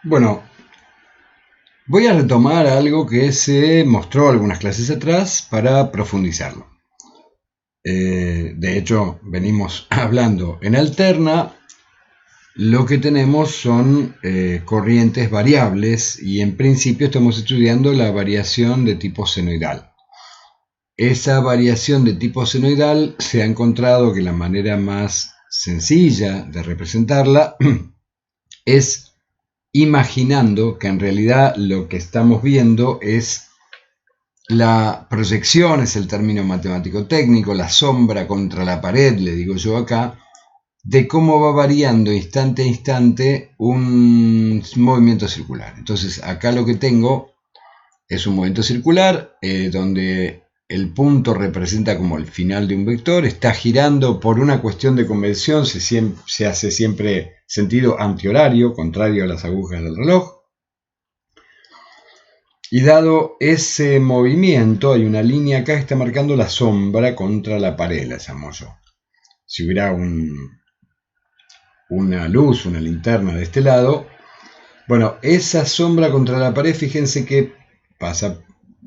Bueno, voy a retomar algo que se mostró algunas clases atrás para profundizarlo. De hecho, venimos hablando en alterna. Lo que tenemos son corrientes variables y en principio estamos estudiando la variación de tipo senoidal. Esa variación de tipo senoidal se ha encontrado que la manera más sencilla de representarla es imaginando que en realidad lo que estamos viendo es la proyección, es el término matemático técnico, la sombra contra la pared, le digo yo acá, de cómo va variando instante a instante un movimiento circular. Entonces acá lo que tengo es un movimiento circular donde el punto representa como el final de un vector, está girando por una cuestión de convención, se hace siempre sentido antihorario, contrario a las agujas del reloj. Y dado ese movimiento, hay una línea acá que está marcando la sombra contra la pared, la llamo yo. Si hubiera una luz, una linterna de este lado, bueno, esa sombra contra la pared, fíjense que pasa,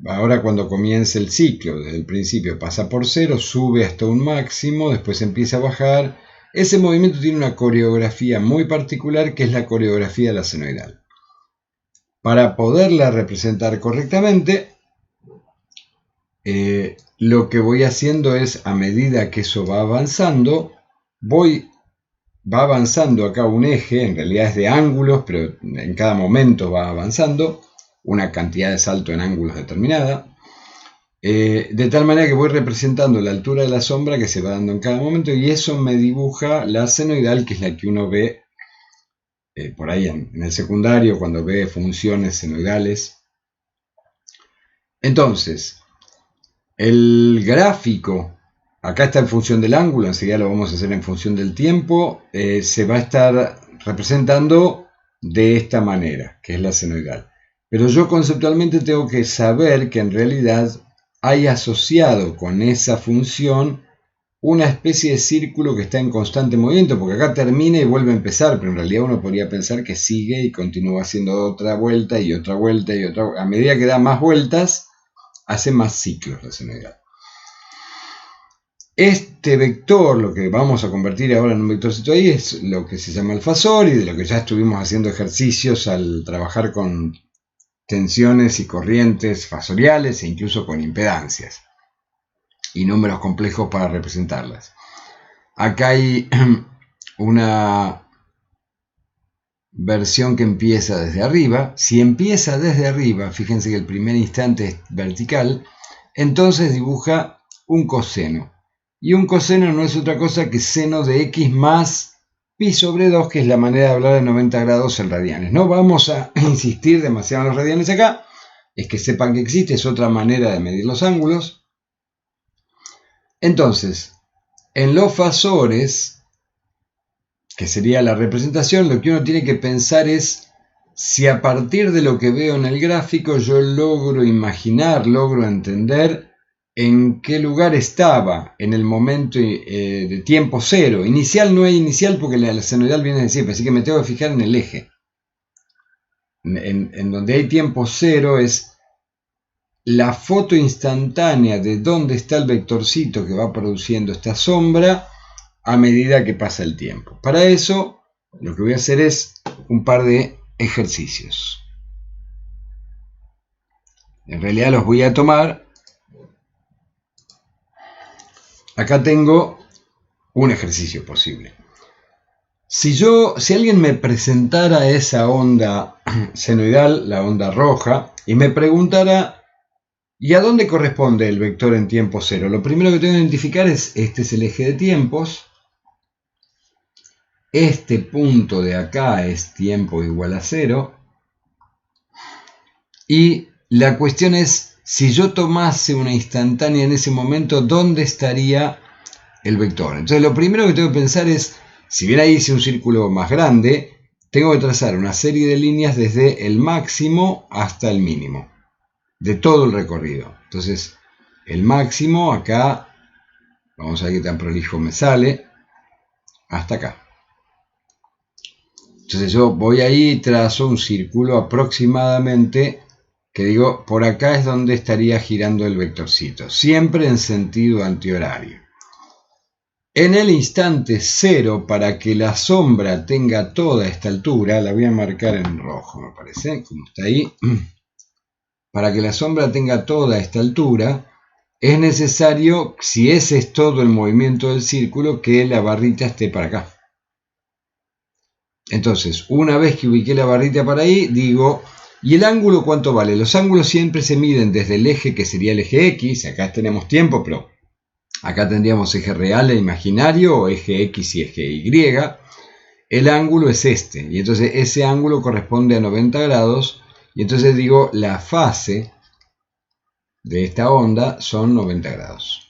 ahora cuando comienza el ciclo, desde el principio pasa por cero, sube hasta un máximo, después empieza a bajar. Ese movimiento tiene una coreografía muy particular que es la coreografía de la senoidal. Para poderla representar correctamente, lo que voy haciendo es, a medida que eso va avanzando, va avanzando acá un eje, en realidad es de ángulos, pero en cada momento va avanzando, una cantidad de salto en ángulos determinada, de tal manera que voy representando la altura de la sombra que se va dando en cada momento, y eso me dibuja la senoidal, que es la que uno ve por ahí en el secundario, cuando ve funciones senoidales. Entonces, el gráfico, acá está en función del ángulo, enseguida lo vamos a hacer en función del tiempo, se va a estar representando de esta manera, que es la senoidal. Pero yo conceptualmente tengo que saber que en realidad hay asociado con esa función una especie de círculo que está en constante movimiento, porque acá termina y vuelve a empezar, pero en realidad uno podría pensar que sigue y continúa haciendo otra vuelta y otra vuelta y otra. A medida que da más vueltas, hace más ciclos la senoidal. Este vector, lo que vamos a convertir ahora en un vectorcito ahí, es lo que se llama el fasor, y de lo que ya estuvimos haciendo ejercicios al trabajar con tensiones y corrientes fasoriales e incluso con impedancias y números complejos para representarlas. Acá hay una versión que empieza desde arriba. Si empieza desde arriba, fíjense que el primer instante es vertical, entonces dibuja un coseno. Y un coseno no es otra cosa que seno de x más pi sobre 2, que es la manera de hablar de 90 grados en radianes. No vamos a insistir demasiado en los radianes acá, es que sepan que existe, es otra manera de medir los ángulos. Entonces, en los fasores, que sería la representación, lo que uno tiene que pensar es si a partir de lo que veo en el gráfico yo logro imaginar, logro entender en qué lugar estaba en el momento de tiempo cero. Inicial no hay inicial porque la senoidal viene de siempre, así que me tengo que fijar en el eje. En donde hay tiempo cero es la foto instantánea de dónde está el vectorcito que va produciendo esta sombra a medida que pasa el tiempo. Para eso, lo que voy a hacer es un par de ejercicios. En realidad los voy a tomar. Acá tengo un ejercicio posible. Si alguien me presentara esa onda senoidal, la onda roja, y me preguntara ¿y a dónde corresponde el vector en tiempo cero? Lo primero que tengo que identificar es, este es el eje de tiempos, este punto de acá es tiempo igual a cero, y la cuestión es, si yo tomase una instantánea en ese momento, ¿dónde estaría el vector? Entonces lo primero que tengo que pensar es, si bien ahí hice un círculo más grande, tengo que trazar una serie de líneas desde el máximo hasta el mínimo, de todo el recorrido. Entonces, el máximo acá, vamos a ver qué tan prolijo me sale, hasta acá. Entonces yo voy ahí y trazo un círculo aproximadamente, que digo, por acá es donde estaría girando el vectorcito, siempre en sentido antihorario. En el instante cero, para que la sombra tenga toda esta altura, la voy a marcar en rojo, me parece, como está ahí. Para que la sombra tenga toda esta altura, es necesario, si ese es todo el movimiento del círculo, que la barrita esté para acá. Entonces, una vez que ubiqué la barrita para ahí, digo, ¿y el ángulo cuánto vale? Los ángulos siempre se miden desde el eje, que sería el eje X, acá tenemos tiempo, pero acá tendríamos eje real e imaginario, o eje X y eje Y. El ángulo es este, y entonces ese ángulo corresponde a 90 grados, y entonces digo, la fase de esta onda son 90 grados.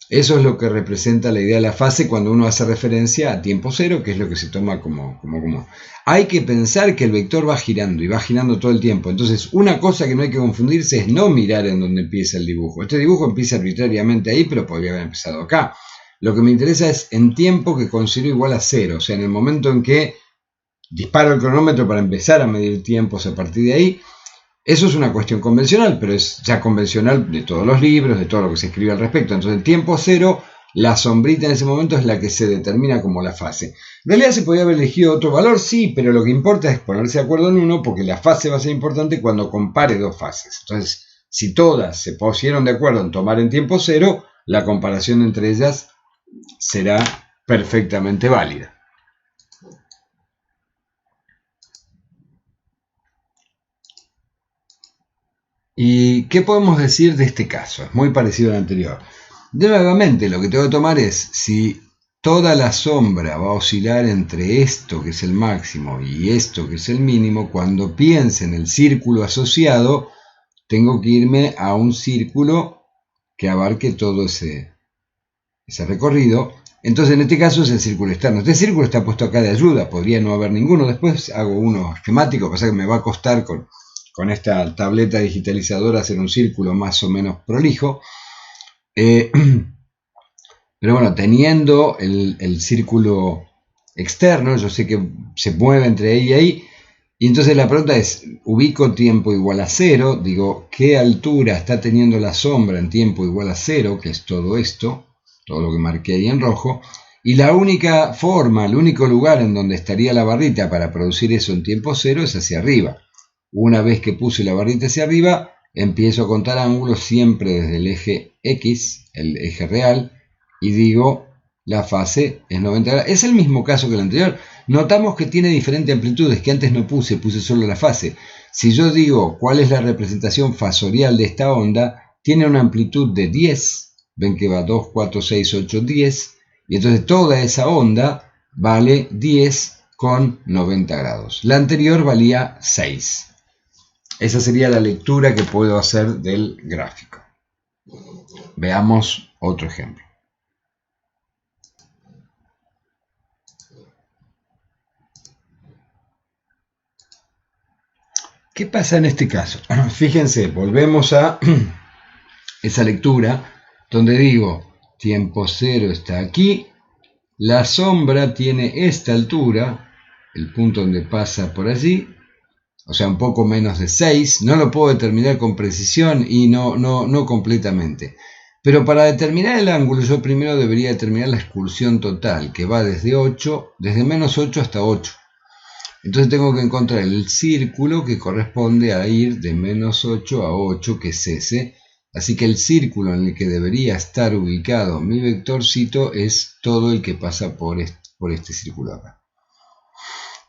Eso es lo que representa la idea de la fase cuando uno hace referencia a tiempo cero, que es lo que se toma como común. Hay que pensar que el vector va girando y va girando todo el tiempo. Entonces, una cosa que no hay que confundirse es no mirar en donde empieza el dibujo. Este dibujo empieza arbitrariamente ahí, pero podría haber empezado acá. Lo que me interesa es en tiempo que considero igual a cero. O sea, en el momento en que disparo el cronómetro para empezar a medir tiempos a partir de ahí. Eso es una cuestión convencional, pero es ya convencional de todos los libros, de todo lo que se escribe al respecto. Entonces, el tiempo cero, la sombrita en ese momento es la que se determina como la fase. En realidad se podría haber elegido otro valor, sí, pero lo que importa es ponerse de acuerdo en uno, porque la fase va a ser importante cuando compare dos fases. Entonces, si todas se pusieron de acuerdo en tomar en tiempo cero, la comparación entre ellas será perfectamente válida. ¿Y qué podemos decir de este caso? Es muy parecido al anterior. Nuevamente, lo que tengo que tomar es si toda la sombra va a oscilar entre esto, que es el máximo, y esto, que es el mínimo. Cuando piense en el círculo asociado, tengo que irme a un círculo que abarque todo ese recorrido. Entonces, en este caso es el círculo externo. Este círculo está puesto acá de ayuda, podría no haber ninguno. Después hago uno esquemático, pasa que me va a costar con esta tableta digitalizadora hacer un círculo más o menos prolijo. Pero bueno, teniendo el círculo externo, yo sé que se mueve entre ahí y ahí. Y entonces la pregunta es, ubico tiempo igual a cero, digo, ¿qué altura está teniendo la sombra en tiempo igual a cero? Que es todo esto, todo lo que marqué ahí en rojo. Y la única forma, el único lugar en donde estaría la barrita para producir eso en tiempo cero es hacia arriba. Una vez que puse la barrita hacia arriba, empiezo a contar ángulos siempre desde el eje X, el eje real, y digo, la fase es 90 grados. Es el mismo caso que el anterior. Notamos que tiene diferentes amplitudes, que antes no puse solo la fase. Si yo digo cuál es la representación fasorial de esta onda, tiene una amplitud de 10. Ven que va 2, 4, 6, 8, 10. Y entonces toda esa onda vale 10 con 90 grados. La anterior valía 6. Esa sería la lectura que puedo hacer del gráfico. Veamos otro ejemplo. ¿Qué pasa en este caso? Fíjense, volvemos a esa lectura donde digo, tiempo cero está aquí, la sombra tiene esta altura, el punto donde pasa por allí, o sea, un poco menos de 6, no lo puedo determinar con precisión y no completamente. Pero para determinar el ángulo, yo primero debería determinar la excursión total, que va desde menos 8 hasta 8. Entonces tengo que encontrar el círculo que corresponde a ir de menos 8 a 8, que es ese. Así que el círculo en el que debería estar ubicado mi vectorcito es todo el que pasa por este círculo acá.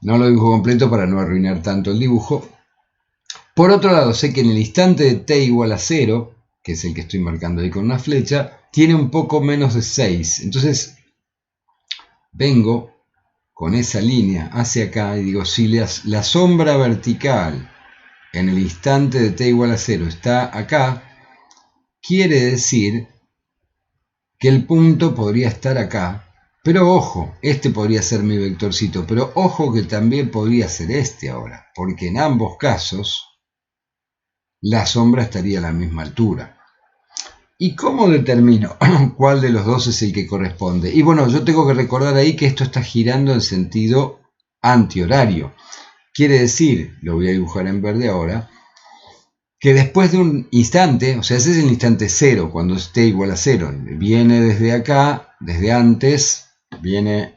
No lo dibujo completo para no arruinar tanto el dibujo. Por otro lado, sé que en el instante de t igual a 0, que es el que estoy marcando ahí con una flecha, tiene un poco menos de 6. Entonces vengo con esa línea hacia acá y digo, si la sombra vertical en el instante de t igual a 0 está acá, quiere decir que el punto podría estar acá. Pero ojo, este podría ser mi vectorcito, pero ojo que también podría ser este ahora, porque en ambos casos la sombra estaría a la misma altura. ¿Y cómo determino cuál de los dos es el que corresponde? Y bueno, yo tengo que recordar ahí que esto está girando en sentido antihorario. Quiere decir, lo voy a dibujar en verde ahora, que después de un instante, o sea, ese es el instante cero, cuando esté igual a cero, viene desde acá, desde antes, viene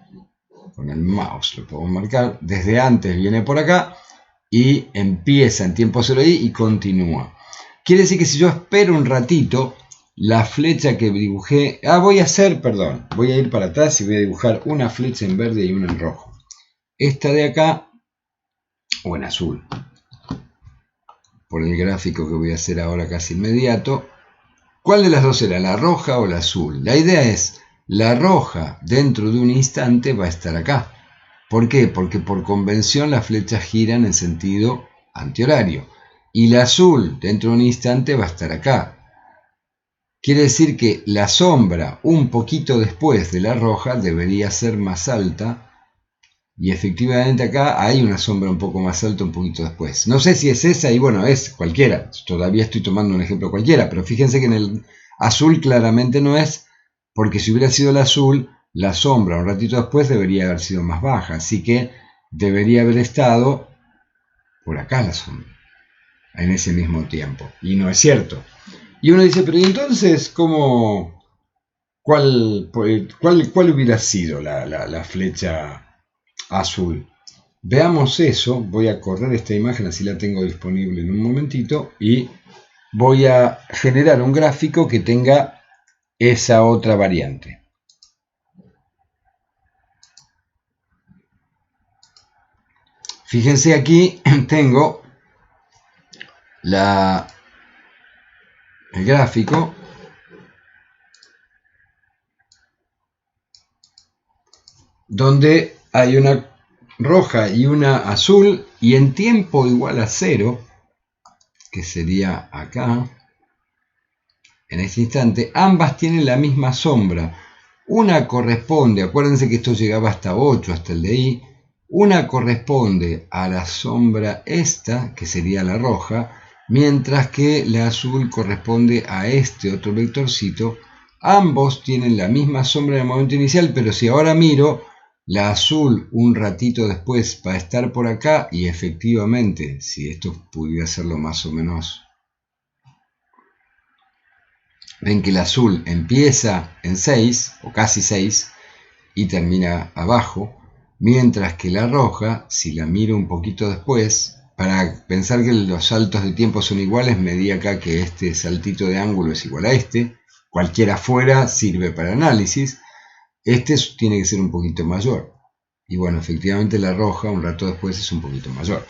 con el mouse, lo podemos marcar, desde antes viene por acá y empieza en tiempo cero ahí y continúa. Quiere decir que si yo espero un ratito, la flecha que dibujé, voy a ir para atrás y voy a dibujar una flecha en verde y una en rojo. Esta de acá, o en azul, por el gráfico que voy a hacer ahora casi inmediato. ¿Cuál de las dos será, la roja o la azul? La idea es, la roja dentro de un instante va a estar acá. ¿Por qué? Porque por convención las flechas giran en sentido antihorario. Y la azul dentro de un instante va a estar acá. Quiere decir que la sombra un poquito después de la roja debería ser más alta. Y efectivamente acá hay una sombra un poco más alta un poquito después. No sé si es esa y bueno, es cualquiera. Todavía estoy tomando un ejemplo cualquiera, pero fíjense que en el azul claramente no es, porque si hubiera sido el azul, la sombra un ratito después debería haber sido más baja. Así que debería haber estado por acá la sombra, en ese mismo tiempo. Y no es cierto. Y uno dice, pero ¿y entonces cuál hubiera sido la flecha azul? Veamos eso. Voy a correr esta imagen, así la tengo disponible en un momentito, y voy a generar un gráfico que tenga esa otra variante. Fíjense, aquí tengo el gráfico donde hay una roja y una azul, y en tiempo igual a 0, que sería acá, en este instante, ambas tienen la misma sombra. Una corresponde, acuérdense que esto llegaba hasta 8, hasta el de ahí, una corresponde a la sombra esta, que sería la roja, mientras que la azul corresponde a este otro vectorcito. Ambos tienen la misma sombra en el momento inicial, pero si ahora miro, la azul un ratito después va a estar por acá, y efectivamente, si esto pudiera hacerlo más o menos, ven que el azul empieza en 6, o casi 6, y termina abajo, mientras que la roja, si la miro un poquito después, para pensar que los saltos de tiempo son iguales, medí acá que este saltito de ángulo es igual a este, cualquiera fuera sirve para análisis, este tiene que ser un poquito mayor. Y bueno, efectivamente la roja un rato después es un poquito mayor.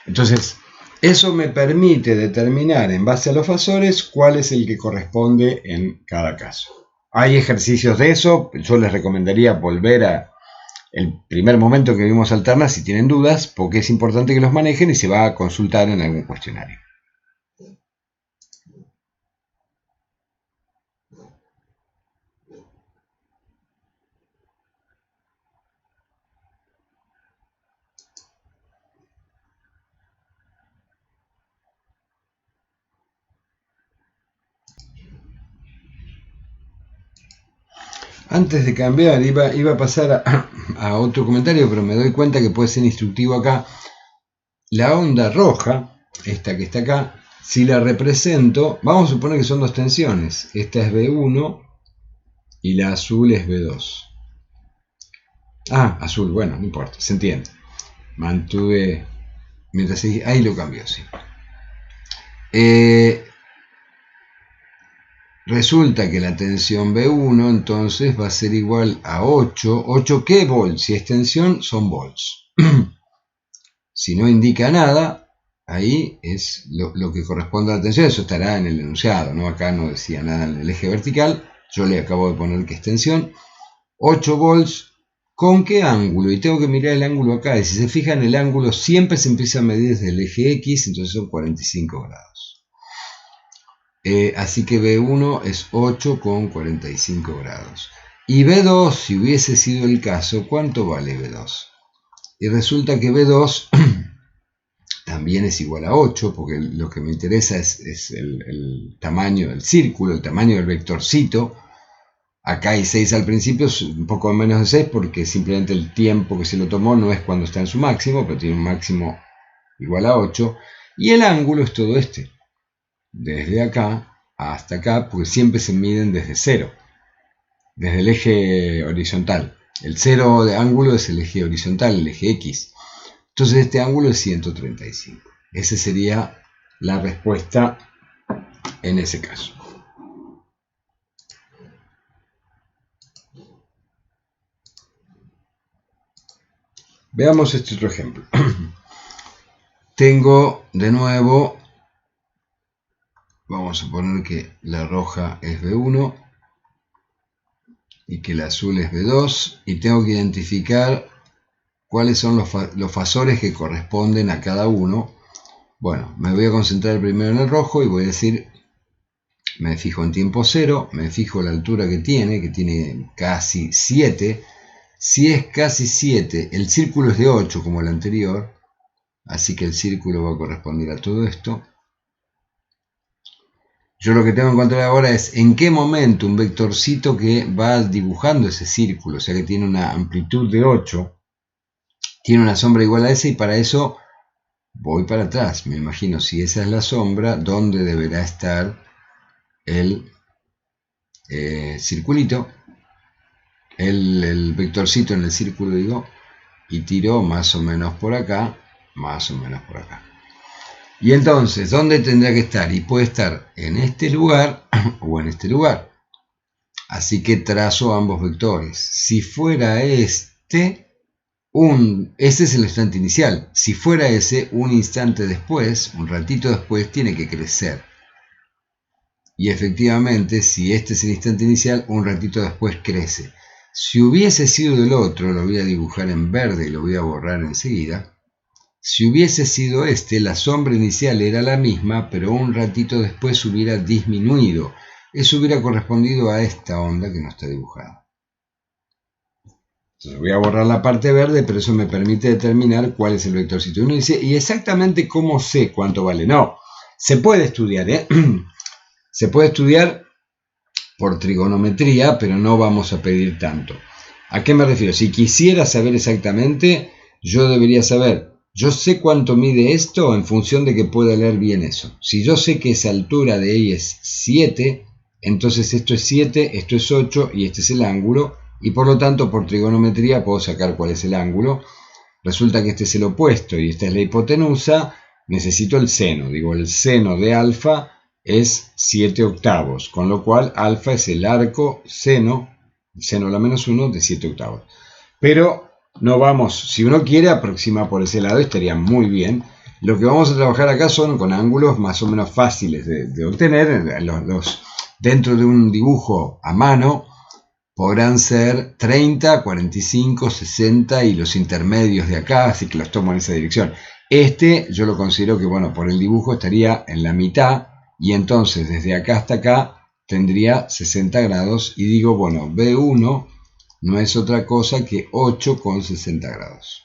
Entonces, eso me permite determinar en base a los fasores cuál es el que corresponde en cada caso. Hay ejercicios de eso, yo les recomendaría volver a el primer momento que vimos alternas si tienen dudas, porque es importante que los manejen y se va a consultar en algún cuestionario. Antes de cambiar, iba a pasar a otro comentario, pero me doy cuenta que puede ser instructivo acá. La onda roja, esta que está acá, si la represento, vamos a suponer que son dos tensiones. Esta es B1 y la azul es B2. Azul, bueno, no importa, se entiende. Mantuve, mientras seguí, ahí lo cambió, sí. Resulta que la tensión B1 entonces va a ser igual a 8. ¿8 qué volts? Si es tensión, son volts. Si no indica nada, ahí es lo que corresponde a la tensión. Eso estará en el enunciado, ¿no? Acá no decía nada en el eje vertical. Yo le acabo de poner que es tensión. 8 volts, ¿con qué ángulo? Y tengo que mirar el ángulo acá. Y si se fijan, el ángulo siempre se empieza a medir desde el eje X, entonces son 45 grados. Así que B1 es 8 con 45 grados. Y B2, si hubiese sido el caso, ¿cuánto vale B2? Y resulta que B2 también es igual a 8, porque lo que me interesa es el tamaño del círculo, el tamaño del vectorcito. Acá hay 6 al principio, un poco menos de 6 porque simplemente el tiempo que se lo tomó no es cuando está en su máximo, pero tiene un máximo igual a 8. Y el ángulo es todo este, desde acá hasta acá, porque siempre se miden desde 0, desde el eje horizontal. El 0 de ángulo es el eje horizontal, el eje X. Entonces este ángulo es 135. Esa sería la respuesta en ese caso. Veamos este otro ejemplo. Tengo de nuevo, vamos a poner que la roja es B1 y que el azul es B2 y tengo que identificar cuáles son los fasores que corresponden a cada uno. Bueno, me voy a concentrar primero en el rojo y voy a decir, me fijo en tiempo 0, me fijo la altura que tiene casi 7. Si es casi 7, el círculo es de 8 como el anterior, así que el círculo va a corresponder a todo esto. Yo lo que tengo que encontrar ahora es en qué momento un vectorcito que va dibujando ese círculo, o sea que tiene una amplitud de 8, tiene una sombra igual a esa, y para eso voy para atrás. Me imagino, si esa es la sombra, ¿dónde deberá estar el circulito? El vectorcito en el círculo, digo, y tiro más o menos por acá, más o menos por acá. Y entonces, ¿dónde tendrá que estar? Y puede estar en este lugar o en este lugar. Así que trazo ambos vectores. Si fuera este es el instante inicial. Si fuera ese, un instante después, un ratito después, tiene que crecer. Y efectivamente, si este es el instante inicial, un ratito después crece. Si hubiese sido del otro, lo voy a dibujar en verde y lo voy a borrar enseguida. Si hubiese sido este, la sombra inicial era la misma, pero un ratito después hubiera disminuido. Eso hubiera correspondido a esta onda que no está dibujada. Entonces voy a borrar la parte verde, pero eso me permite determinar cuál es el vectorcito. Y uno dice, ¿y exactamente cómo sé cuánto vale? No, se puede estudiar, Se puede estudiar por trigonometría, pero no vamos a pedir tanto. ¿A qué me refiero? Si quisiera saber exactamente, yo debería saber, yo sé cuánto mide esto en función de que pueda leer bien eso. Si yo sé que esa altura de ahí es 7, entonces esto es 7, esto es 8 y este es el ángulo, y por lo tanto por trigonometría puedo sacar cuál es el ángulo. Resulta que este es el opuesto y esta es la hipotenusa, necesito el seno. Digo, el seno de alfa es 7 octavos, con lo cual alfa es el arco seno a la menos 1 de 7 octavos. Pero no vamos, si uno quiere aproximar por ese lado estaría muy bien. Lo que vamos a trabajar acá son con ángulos más o menos fáciles de obtener. Dentro de un dibujo a mano podrán ser 30, 45, 60 y los intermedios de acá, así que los tomo en esa dirección. Este yo lo considero que, bueno, por el dibujo estaría en la mitad, y entonces desde acá hasta acá tendría 60 grados, y digo, bueno, B1 no es otra cosa que 8 con 60 grados.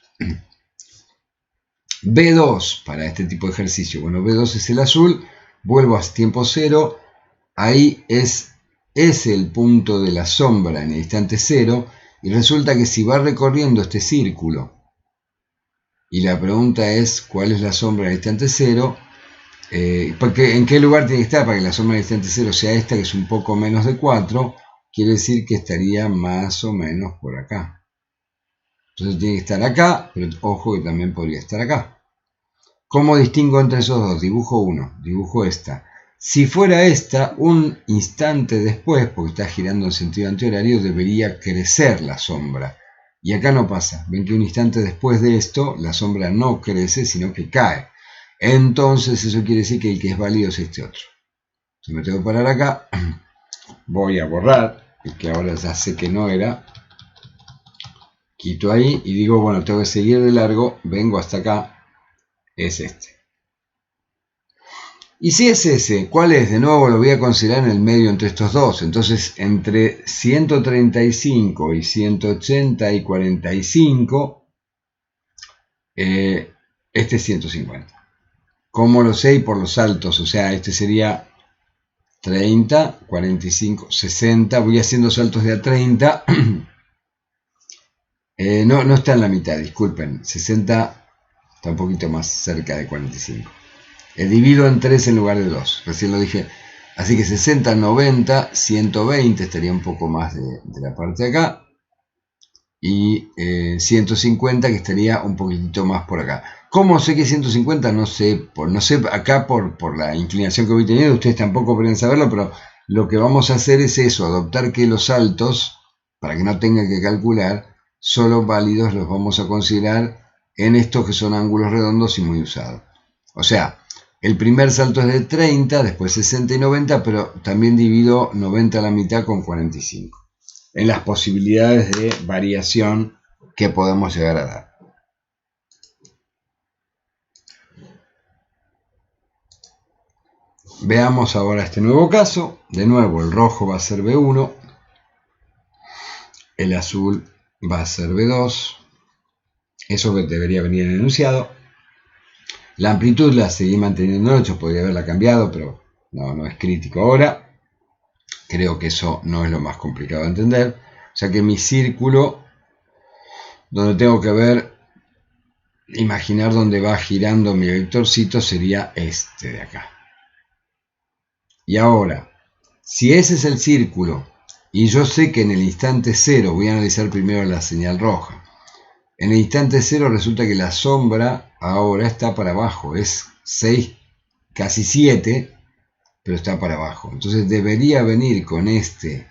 B2 para este tipo de ejercicio, bueno, B2 es el azul, vuelvo a tiempo 0, ahí es el punto de la sombra en el instante 0, y resulta que si va recorriendo este círculo, y la pregunta es cuál es la sombra en el instante 0, porque en qué lugar tiene que estar para que la sombra en el instante 0 sea esta, que es un poco menos de 4, quiere decir que estaría más o menos por acá. Entonces tiene que estar acá, pero ojo que también podría estar acá. ¿Cómo distingo entre esos dos? Dibujo uno, dibujo esta. Si fuera esta, un instante después, porque está girando en sentido antihorario, debería crecer la sombra. Y acá no pasa. Ven que un instante después de esto, la sombra no crece, sino que cae. Entonces eso quiere decir que el que es válido es este otro. Si me tengo que parar acá, voy a borrar, el que ahora ya sé que no era. Quito ahí y digo, bueno, tengo que seguir de largo, vengo hasta acá, es este. Y si es ese, ¿cuál es? De nuevo lo voy a considerar en el medio entre estos dos. Entonces, entre 135 y 180 y 45, este es 150. ¿Cómo lo sé? Y por los saltos, o sea, este sería 30, 45, 60. Voy haciendo saltos de a 30. No está en la mitad, disculpen. 60 está un poquito más cerca de 45. Divido en 3 en lugar de 2. Recién lo dije. Así que 60, 90, 120 estaría un poco más de la parte de acá. Y 150 que estaría un poquitito más por acá. ¿Cómo sé que 150? No sé acá por la inclinación que voy teniendo, ustedes tampoco pueden saberlo, pero lo que vamos a hacer es eso, adoptar que los saltos, para que no tenga que calcular, solo válidos los vamos a considerar en estos que son ángulos redondos y muy usados. O sea, el primer salto es de 30, después 60 y 90, pero también divido 90 a la mitad con 45. En las posibilidades de variación que podemos llegar a dar. Veamos ahora este nuevo caso. De nuevo, el rojo va a ser B1, el azul va a ser B2, eso que debería venir en el enunciado. La amplitud la seguí manteniendo en 8, podría haberla cambiado, pero no es crítico ahora. Creo que eso no es lo más complicado de entender. O sea que mi círculo, donde tengo que imaginar dónde va girando mi vectorcito, sería este de acá. Y ahora, si ese es el círculo, y yo sé que en el instante 0, voy a analizar primero la señal roja, en el instante 0 resulta que la sombra ahora está para abajo, es 6, casi 7, pero está para abajo. Entonces debería venir con este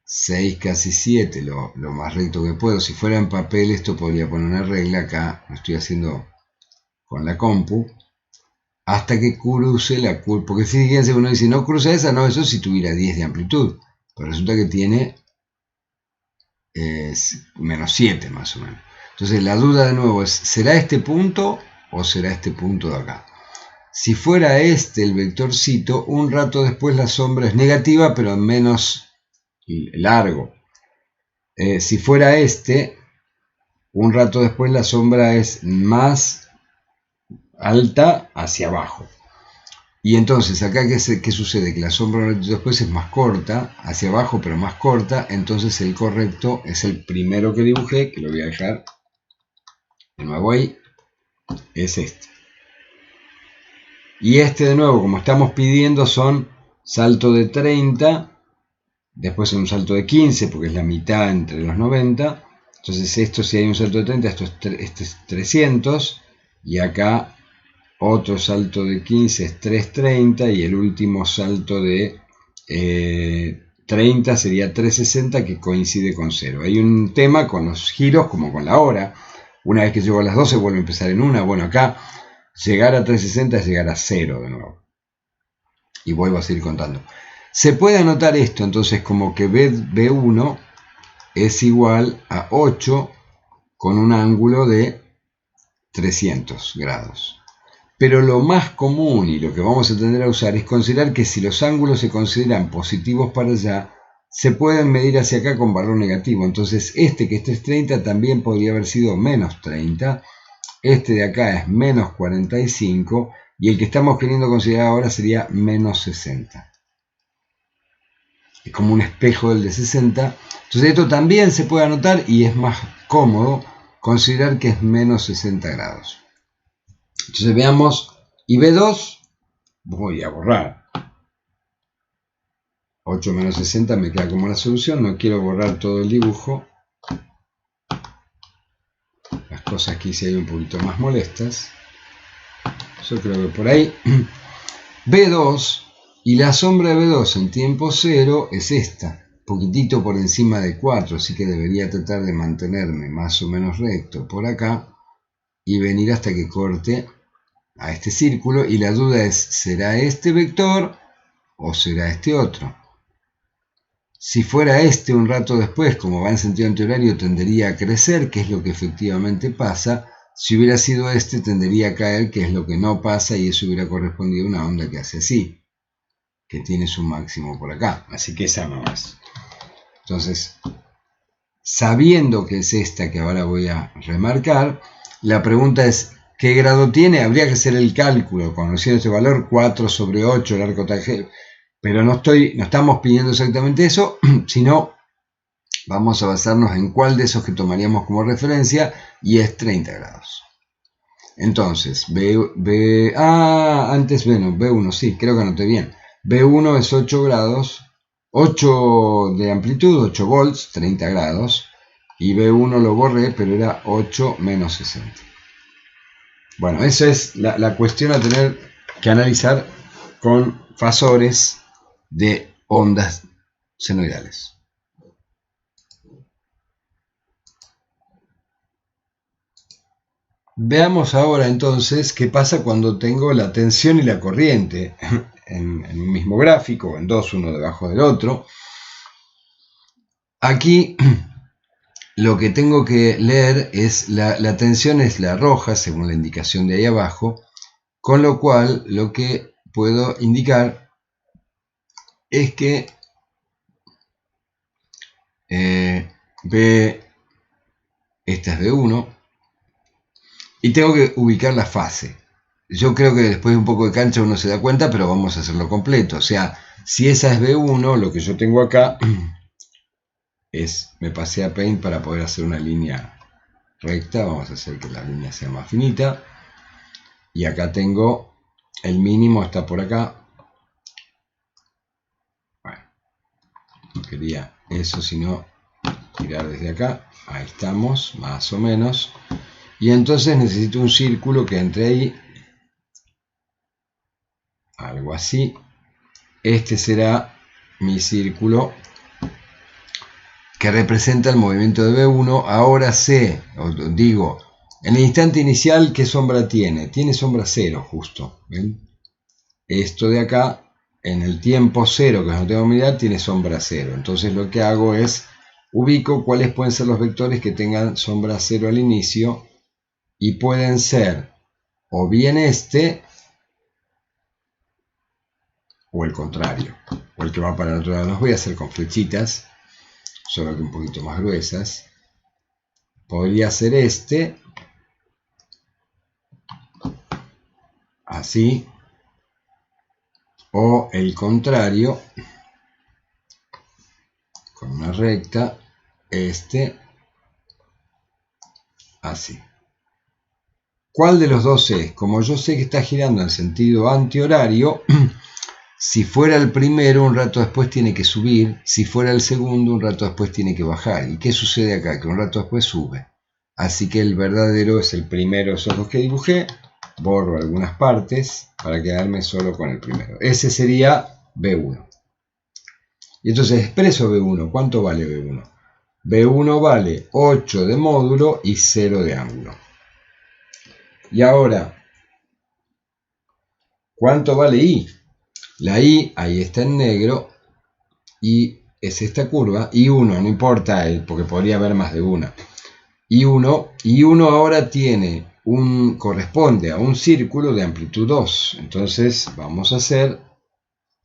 6, casi 7, lo más recto que puedo. Si fuera en papel esto podría poner una regla, acá lo estoy haciendo con la compu, hasta que cruce la curva, porque fíjense, uno dice, no cruza esa, no, eso si tuviera 10 de amplitud, pero resulta que tiene menos 7 más o menos. Entonces la duda de nuevo es, ¿será este punto o será este punto de acá? Si fuera este el vectorcito, un rato después la sombra es negativa, pero menos largo. Si fuera este, un rato después la sombra es más alta hacia abajo. Y entonces acá ¿qué sucede? Que la sombra después es más corta, hacia abajo pero más corta, entonces el correcto es el primero que dibujé, que lo voy a dejar de nuevo ahí, es este. Y este de nuevo, como estamos pidiendo, son salto de 30, después un salto de 15, porque es la mitad entre los 90, entonces esto si hay un salto de 30, este es 300, y acá otro salto de 15 es 330 y el último salto de 30 sería 360 que coincide con 0. Hay un tema con los giros como con la hora. Una vez que llego a las 12 vuelve a empezar en una. Bueno, acá llegar a 360 es llegar a 0 de nuevo. Y vuelvo a seguir contando. Se puede anotar esto entonces como que B1 es igual a 8 con un ángulo de 300 grados. Pero lo más común y lo que vamos a tender a usar es considerar que si los ángulos se consideran positivos para allá, se pueden medir hacia acá con valor negativo. Entonces este es 30 también podría haber sido menos 30. Este de acá es menos 45 y el que estamos queriendo considerar ahora sería menos 60. Es como un espejo del de 60. Entonces esto también se puede anotar y es más cómodo considerar que es menos 60 grados. Entonces veamos, y B2 voy a borrar. 8 menos 60 me queda como la solución, no quiero borrar todo el dibujo. Las cosas que hice ahí un poquito más molestas. Yo creo que por ahí. B2, y la sombra de B2 en tiempo 0 es esta, poquitito por encima de 4, así que debería tratar de mantenerme más o menos recto por acá y venir hasta que corte a este círculo, y la duda es, ¿será este vector o será este otro? Si fuera este un rato después, como va en sentido antihorario, tendería a crecer, que es lo que efectivamente pasa. Si hubiera sido este, tendería a caer, que es lo que no pasa, y eso hubiera correspondido a una onda que hace así, que tiene su máximo por acá. Así que esa no es. Entonces, sabiendo que es esta que ahora voy a remarcar, la pregunta es, ¿qué grado tiene? Habría que hacer el cálculo, conociendo este valor, 4 sobre 8, el arco tangente. Pero no estamos pidiendo exactamente eso, sino vamos a basarnos en cuál de esos que tomaríamos como referencia, y es 30 grados. Entonces, antes, bueno, B1, sí, creo que anoté bien. B1 es 8 grados, 8 de amplitud, 8 volts, 30 grados. Y B1 lo borré, pero era 8 menos 60. Bueno, esa es la cuestión a tener que analizar con fasores de ondas senoidales. Veamos ahora entonces qué pasa cuando tengo la tensión y la corriente en un mismo gráfico, en dos, uno debajo del otro. Aquí lo que tengo que leer es la tensión es la roja, según la indicación de ahí abajo, con lo cual lo que puedo indicar es que esta es B1, y tengo que ubicar la fase. Yo creo que después de un poco de cancha uno se da cuenta, pero vamos a hacerlo completo. O sea, si esa es B1, lo que yo tengo acá es, me pasé a Paint para poder hacer una línea recta. Vamos a hacer que la línea sea más finita. Y acá tengo, el mínimo está por acá. Bueno, no quería eso, sino tirar desde acá. Ahí estamos, más o menos. Y entonces necesito un círculo que entre ahí. Algo así. Este será mi círculo que representa el movimiento de B1. Ahora sé, os digo, en el instante inicial, ¿qué sombra tiene? Tiene sombra 0 justo. ¿Ven? Esto de acá, en el tiempo 0, que no tengo que mirar, tiene sombra 0. Entonces lo que hago es, ubico cuáles pueden ser los vectores que tengan sombra 0 al inicio, y pueden ser o bien este, o el contrario, o el que va para el otro lado. Los voy a hacer con flechitas, solo que un poquito más gruesas. Podría ser este, así, o el contrario, con una recta, este, así. ¿Cuál de los dos es? Como yo sé que está girando en sentido antihorario, si fuera el primero, un rato después tiene que subir. Si fuera el segundo, un rato después tiene que bajar. ¿Y qué sucede acá? Que un rato después sube. Así que el verdadero es el primero de esos dos que dibujé. Borro algunas partes para quedarme solo con el primero. Ese sería B1. Y entonces expreso B1. ¿Cuánto vale B1? B1 vale 8 de módulo y 0 de ángulo. Y ahora, ¿cuánto vale I? La I, ahí está en negro, y es esta curva, I1, no importa, porque podría haber más de una. I1 ahora corresponde a un círculo de amplitud 2. Entonces vamos a hacer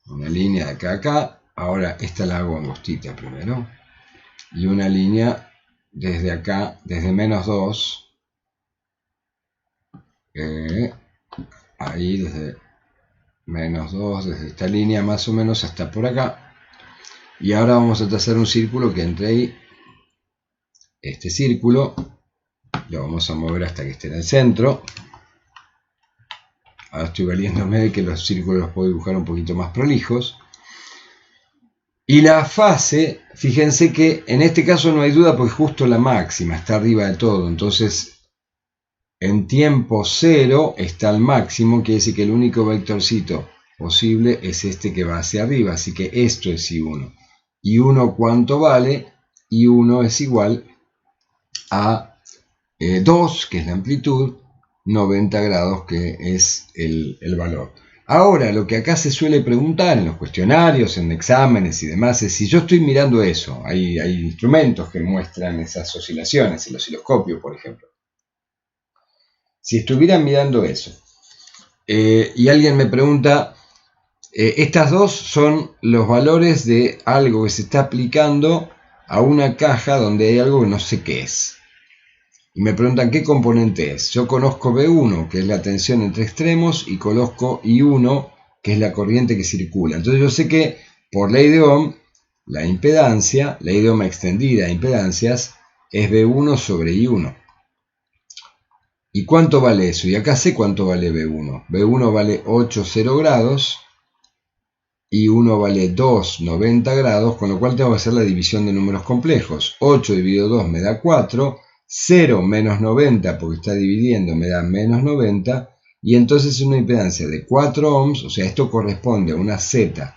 una línea de acá a acá. Ahora esta la hago angostita primero. Y una línea desde acá, desde menos 2. Ahí desde menos 2, desde esta línea más o menos hasta por acá. Y ahora vamos a trazar un círculo que entre ahí. Este círculo lo vamos a mover hasta que esté en el centro. Ahora estoy valiéndome de que los círculos los puedo dibujar un poquito más prolijos. Y la fase, fíjense que en este caso no hay duda porque justo la máxima está arriba de todo. Entonces, en tiempo 0 está el máximo, quiere decir que el único vectorcito posible es este que va hacia arriba. Así que esto es I1. ¿Y1 cuánto vale? I1 es igual a 2, que es la amplitud, 90 grados, que es el valor. Ahora, lo que acá se suele preguntar en los cuestionarios, en exámenes y demás, es si yo estoy mirando eso. Hay instrumentos que muestran esas oscilaciones, el osciloscopio, por ejemplo. Si estuvieran mirando eso, y alguien me pregunta, estas dos son los valores de algo que se está aplicando a una caja donde hay algo que no sé qué es. Y me preguntan qué componente es. Yo conozco B1, que es la tensión entre extremos, y conozco I1, que es la corriente que circula. Entonces yo sé que por ley de Ohm, la impedancia, ley de Ohm extendida a impedancias, es B1 sobre I1. ¿Y cuánto vale eso? Y acá sé cuánto vale B1. B1 vale 8 0 grados, I1 vale 2 90 grados, con lo cual tengo que hacer la división de números complejos. 8 dividido 2 me da 4, 0 menos 90, porque está dividiendo, me da menos 90, y entonces es una impedancia de 4 ohms, o sea, esto corresponde a una Z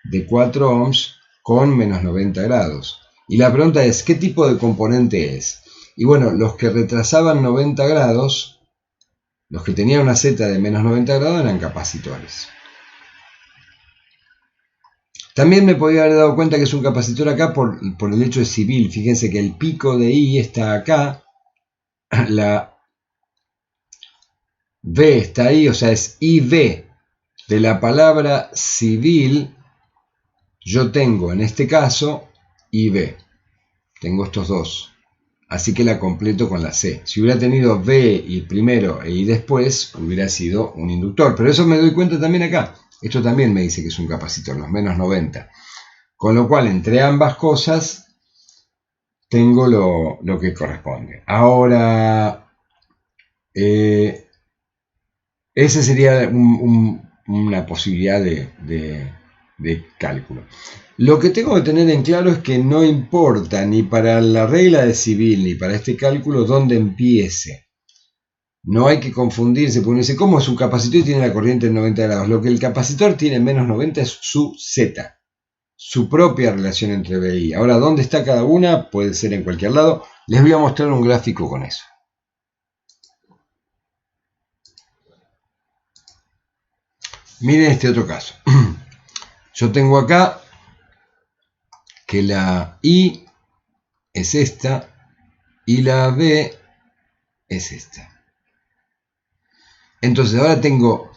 de 4 ohms con menos 90 grados. Y la pregunta es, ¿qué tipo de componente es? Y bueno, los que retrasaban 90 grados, los que tenían una Z de menos 90 grados eran capacitores. También me podía haber dado cuenta que es un capacitor acá por el hecho de civil. Fíjense que el pico de I está acá, la V está ahí, o sea, es IV. De la palabra civil, yo tengo en este caso IV. Tengo estos dos. Así que la completo con la C. Si hubiera tenido V y primero e I después, hubiera sido un inductor. Pero eso me doy cuenta también acá. Esto también me dice que es un capacitor, los menos 90. Con lo cual, entre ambas cosas, tengo lo que corresponde. Ahora, esa sería una posibilidad de cálculo. Lo que tengo que tener en claro es que no importa ni para la regla de civil ni para este cálculo dónde empiece. No hay que confundirse, porque uno dice, ¿cómo es un capacitor y tiene la corriente en 90 grados? Lo que el capacitor tiene en menos 90 es su Z, su propia relación entre B y I. Ahora, ¿dónde está cada una? Puede ser en cualquier lado. Les voy a mostrar un gráfico con eso. Miren este otro caso. Yo tengo acá que la I es esta y la B es esta. Entonces ahora tengo,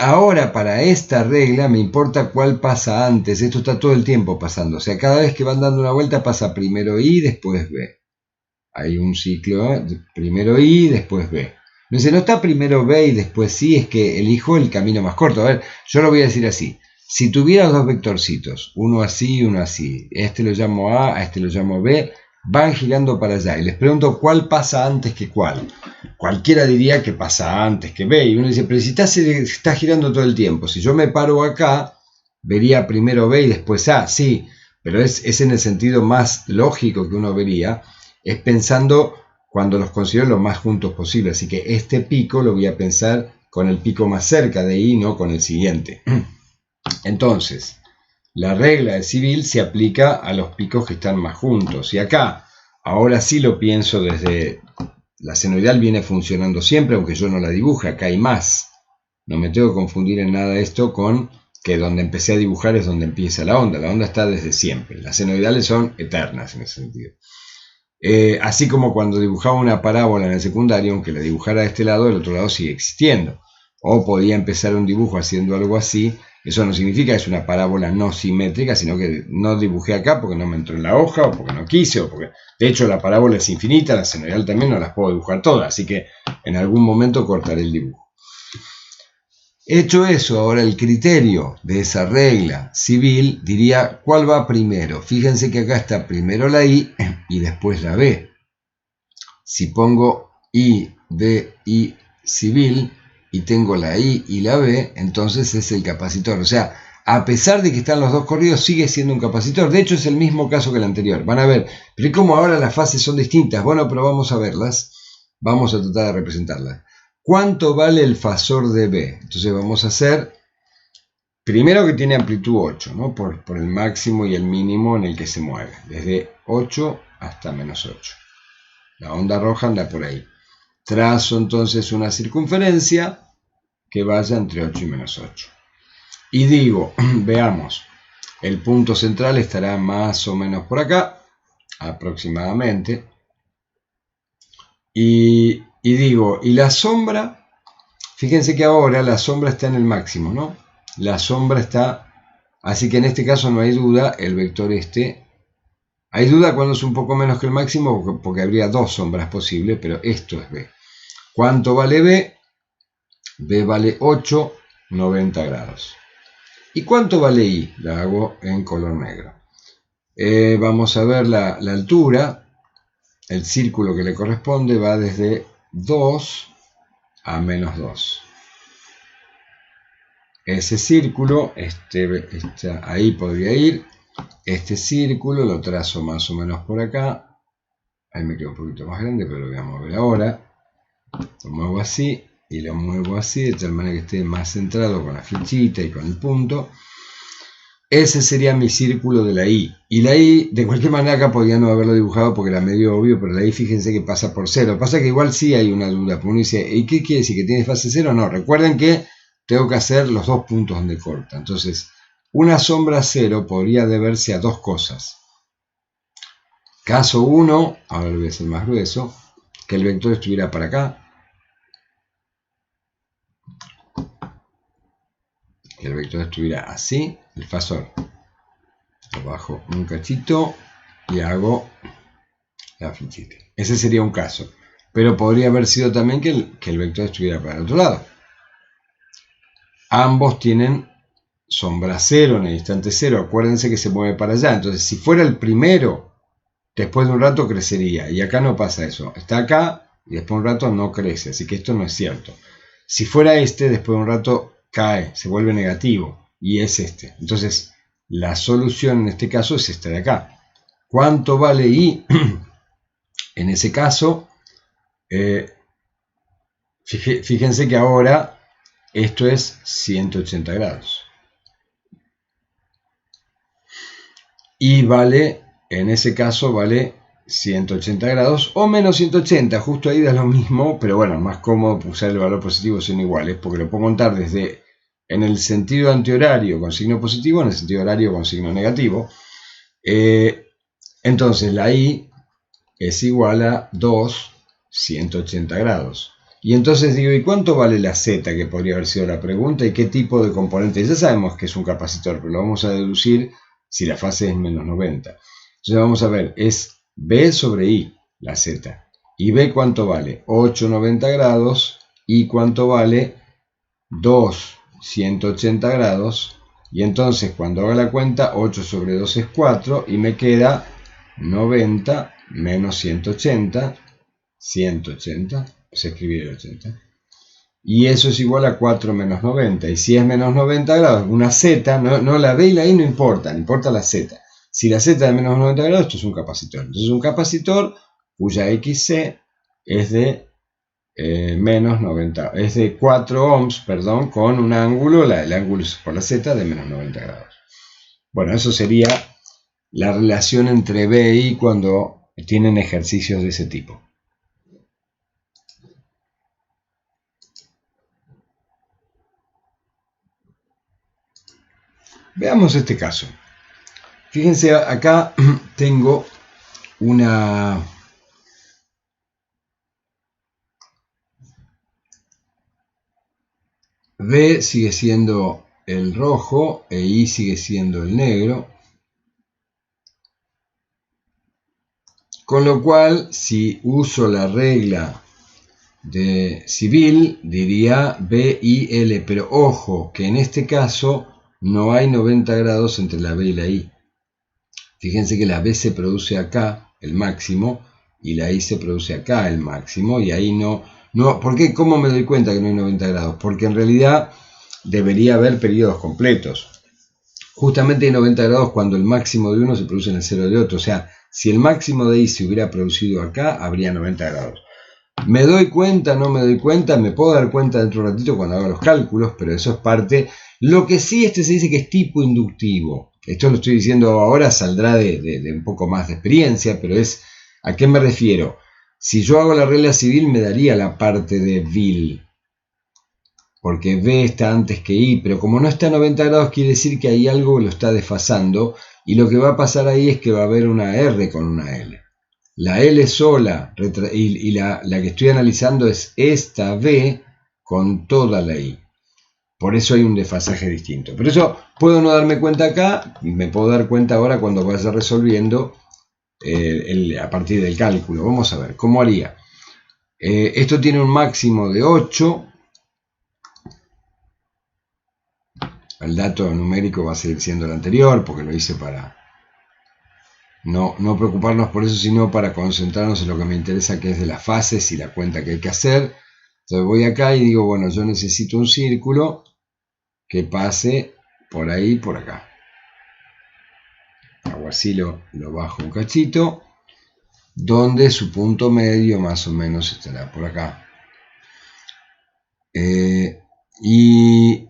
ahora para esta regla me importa cuál pasa antes. Esto está todo el tiempo pasando. O sea, cada vez que van dando una vuelta pasa primero I, después B. Hay un ciclo, primero I, después B. No dice, no está primero B y después I, es que elijo el camino más corto. A ver, yo lo voy a decir así. Si tuviera dos vectorcitos, uno así y uno así, este lo llamo A este lo llamo B, van girando para allá. Y les pregunto cuál pasa antes que cuál. Cualquiera diría que pasa antes que B. Y uno dice, pero si está girando todo el tiempo, si yo me paro acá, vería primero B y después A. Sí, pero es en el sentido más lógico que uno vería, es pensando cuando los considero lo más juntos posible. Así que este pico lo voy a pensar con el pico más cerca de I, no con el siguiente. Entonces, la regla de civil se aplica a los picos que están más juntos. Y acá, ahora sí lo pienso desde... La senoidal viene funcionando siempre, aunque yo no la dibuje. Acá hay más. No me tengo que confundir en nada esto con que donde empecé a dibujar es donde empieza la onda. La onda está desde siempre. Las senoidales son eternas en ese sentido. Así como cuando dibujaba una parábola en el secundario, aunque la dibujara de este lado, el otro lado sigue existiendo. O podía empezar un dibujo haciendo algo así. Eso no significa que es una parábola no simétrica, sino que no dibujé acá porque no me entró en la hoja, o porque no quise, o porque... De hecho, la parábola es infinita, la senoidal también no las puedo dibujar todas, así que en algún momento cortaré el dibujo. Hecho eso, ahora el criterio de esa regla civil diría cuál va primero. Fíjense que acá está primero la I y después la B. Si pongo I, B, I civil y tengo la I y la B, entonces es el capacitor. O sea, a pesar de que están los dos corridos, sigue siendo un capacitor. De hecho, es el mismo caso que el anterior. Van a ver, pero ¿cómo ahora las fases son distintas? Bueno, pero vamos a verlas. Vamos a tratar de representarlas. ¿Cuánto vale el fasor de B? Entonces vamos a hacer, primero que tiene amplitud 8, ¿no? por el máximo y el mínimo en el que se mueve, desde 8 hasta menos 8. La onda roja anda por ahí. Trazo entonces una circunferencia que vaya entre 8 y menos 8. Y digo, veamos, el punto central estará más o menos por acá, aproximadamente. Y digo, ¿y la sombra? Fíjense que ahora la sombra está en el máximo, ¿no? La sombra está... Así que en este caso no hay duda, el vector este... Hay duda cuando es un poco menos que el máximo, porque habría dos sombras posibles, pero esto es B. ¿Cuánto vale B? B vale 8 90 grados. ¿Y cuánto vale I? La hago en color negro. Vamos a ver la altura. El círculo que le corresponde va desde 2 a menos 2. Ese círculo, ahí podría ir. Este círculo lo trazo más o menos por acá. Ahí me queda un poquito más grande, pero lo voy a mover ahora. Lo muevo así y lo muevo así, de tal manera que esté más centrado con la flechita y con el punto. Ese sería mi círculo de la I. Y la I, de cualquier manera, acá podía no haberlo dibujado porque era medio obvio, pero la I, fíjense que pasa por 0. Pasa que igual sí hay una duda, porque uno dice, ¿y qué quiere decir? ¿Que tiene fase 0? No, recuerden que tengo que hacer los dos puntos donde corta. Entonces, una sombra 0 podría deberse a dos cosas. Caso 1, ahora lo voy a hacer más grueso, que el vector estuviera para acá. Que el vector estuviera así, el fasor. Lo bajo un cachito y hago la flechita. Ese sería un caso. Pero podría haber sido también que el vector estuviera para el otro lado. Ambos tienen sombra 0 en el instante 0. Acuérdense que se mueve para allá. Entonces, si fuera el primero, después de un rato crecería. Y acá no pasa eso. Está acá y después de un rato no crece. Así que esto no es cierto. Si fuera este, después de un rato cae, se vuelve negativo. Y es este. Entonces, la solución en este caso es esta de acá. ¿Cuánto vale I? En ese caso, fíjense que ahora esto es 180 grados. Y vale, en ese caso, vale 180 grados o menos 180. Justo ahí da lo mismo, pero bueno, más cómodo usar el valor positivo son iguales, porque lo puedo contar desde en el sentido antihorario con signo positivo, en el sentido horario con signo negativo. Entonces la I es igual a 2, 180 grados. Y entonces digo, ¿y cuánto vale la Z? Que podría haber sido la pregunta. ¿Y qué tipo de componente? Ya sabemos que es un capacitor, pero lo vamos a deducir si la fase es menos 90. Entonces vamos a ver, es B sobre I, la Z. ¿Y B cuánto vale? 8, 90 grados. ¿Y cuánto vale? 2, 180 grados. Y entonces cuando haga la cuenta, 8 sobre 2 es 4. Y me queda 90 menos 180, 180, se escribe el 80. Y eso es igual a 4 menos 90. Y si es menos 90 grados, una Z, no la B y la I no importan, importa la Z. Si la Z es menos 90 grados, esto es un capacitor. Entonces un capacitor cuya XC es de menos 90, es de 4 ohms, perdón, con un ángulo, el ángulo es por la Z de menos 90 grados. Bueno, eso sería la relación entre B y I cuando tienen ejercicios de ese tipo. Veamos este caso. Fíjense, acá tengo una B sigue siendo el rojo e I sigue siendo el negro. Con lo cual, si uso la regla de civil, diría BIL, pero ojo, que en este caso no hay 90 grados entre la B y la I. Fíjense que la B se produce acá, el máximo, y la I se produce acá, el máximo, y ahí no. ¿Por qué? ¿Cómo me doy cuenta que no hay 90 grados? Porque en realidad debería haber periodos completos. Justamente hay 90 grados cuando el máximo de uno se produce en el cero de otro. O sea, si el máximo de I se hubiera producido acá, habría 90 grados. ¿Me doy cuenta? ¿No me doy cuenta? Me puedo dar cuenta dentro de un ratito cuando haga los cálculos, pero eso es parte. Lo que sí se dice que es tipo inductivo. Esto lo estoy diciendo ahora, saldrá de un poco más de experiencia, pero es, ¿a qué me refiero? Si yo hago la regla civil me daría la parte de vil, porque B está antes que I, pero como no está a 90 grados quiere decir que hay algo que lo está desfasando, y lo que va a pasar ahí es que va a haber una R con una L. La L sola y la que estoy analizando es esta B con toda la I. Por eso hay un desfasaje distinto. Pero eso puedo no darme cuenta acá, me puedo dar cuenta ahora cuando vaya resolviendo a partir del cálculo. Vamos a ver, ¿cómo haría? Esto tiene un máximo de 8. El dato numérico va a seguir siendo el anterior, porque lo hice para no preocuparnos por eso, sino para concentrarnos en lo que me interesa, que es de las fases y la cuenta que hay que hacer. Entonces voy acá y digo, bueno, yo necesito un círculo que pase por ahí, por acá. Hago así, lo bajo un cachito, donde su punto medio más o menos estará por acá. ¿Y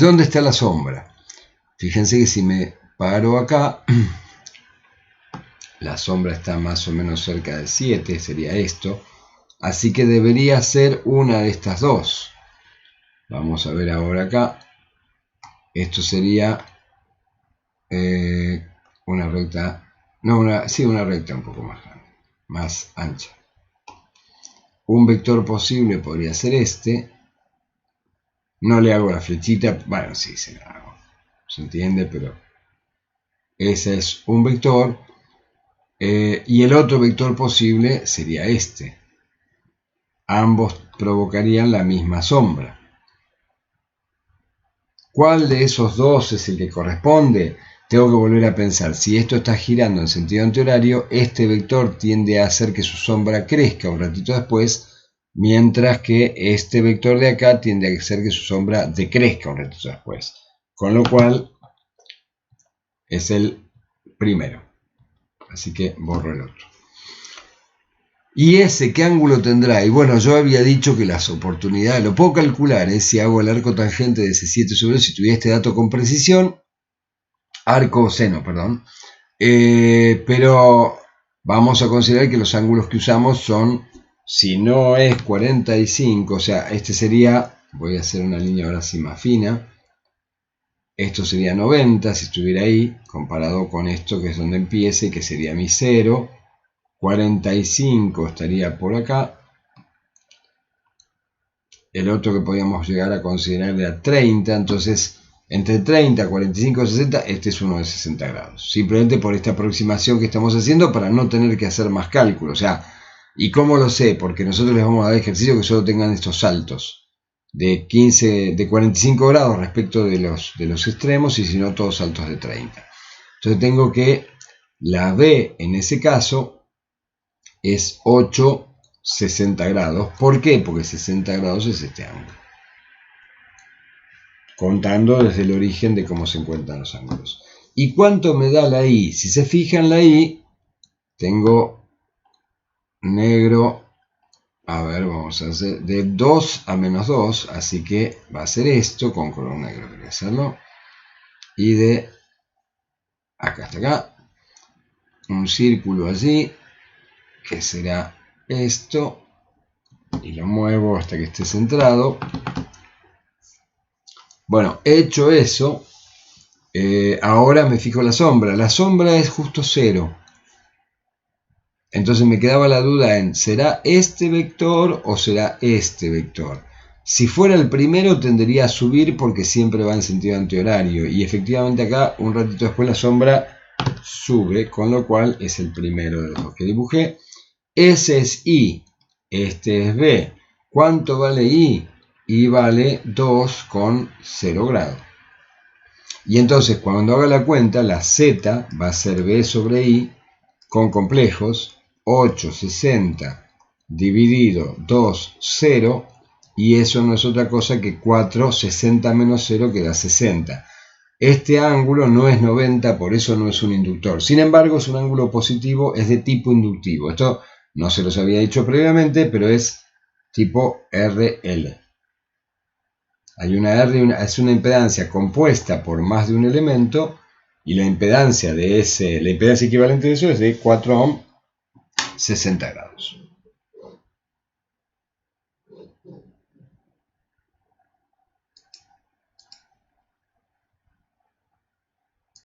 dónde está la sombra? Fíjense que si me paro acá, la sombra está más o menos cerca del 7, sería esto. Así que debería ser una de estas dos. Vamos a ver ahora acá. Esto sería una recta, una recta un poco más grande, más ancha. Un vector posible podría ser este. No le hago la flechita, bueno, sí, se la hago. Se entiende, pero ese es un vector. Y el otro vector posible sería este. Ambos provocarían la misma sombra. ¿Cuál de esos dos es el que corresponde? Tengo que volver a pensar. Si esto está girando en sentido antihorario, este vector tiende a hacer que su sombra crezca un ratito después, mientras que este vector de acá tiende a hacer que su sombra decrezca un ratito después. Con lo cual es el primero. Así que borro el otro. ¿Y ese qué ángulo tendrá? Y bueno, yo había dicho que las oportunidades, lo puedo calcular, si hago el arco tangente de ese 7 sobre 2, si tuviera este dato con precisión, arco seno, perdón, pero vamos a considerar que los ángulos que usamos son, si no es 45, o sea, este sería, voy a hacer una línea ahora así más fina, esto sería 90 si estuviera ahí, comparado con esto que es donde empiece, que sería mi 0, 45 estaría por acá, el otro que podíamos llegar a considerar era 30, entonces entre 30, 45 y 60, este es uno de 60 grados. Simplemente por esta aproximación que estamos haciendo para no tener que hacer más cálculos. O sea, ¿y cómo lo sé? Porque nosotros les vamos a dar ejercicios que solo tengan estos saltos de 45 grados respecto de los extremos, y si no, todos saltos de 30. Entonces tengo que la B en ese caso es 8, 60 grados. ¿Por qué? Porque 60 grados es este ángulo. Contando desde el origen de cómo se encuentran los ángulos. ¿Y cuánto me da la I? Si se fijan, la I, tengo negro, a ver, vamos a hacer de 2 a menos 2, así que va a ser esto, con color negro quería hacerlo, y de acá hasta acá, un círculo allí, que será esto, y lo muevo hasta que esté centrado. Bueno, hecho eso, ahora me fijo la sombra. La sombra es justo 0. Entonces me quedaba la duda en, ¿será este vector o será este vector? Si fuera el primero tendería a subir porque siempre va en sentido antihorario. Y efectivamente acá, un ratito después, la sombra sube, con lo cual es el primero de los dos que dibujé. Ese es I, este es B. ¿Cuánto vale I? I vale 2 con 0 grados. Y entonces cuando haga la cuenta, la Z va a ser B sobre I con complejos, 860 dividido 2, 0, y eso no es otra cosa que 4, 60 menos 0, que da 60. Este ángulo no es 90, por eso no es un inductor. Sin embargo, es un ángulo positivo, es de tipo inductivo. Esto no se los había dicho previamente, pero es tipo RL. Hay una R, es una impedancia compuesta por más de un elemento, y la impedancia equivalente de eso es de 4 ohm, 60 grados.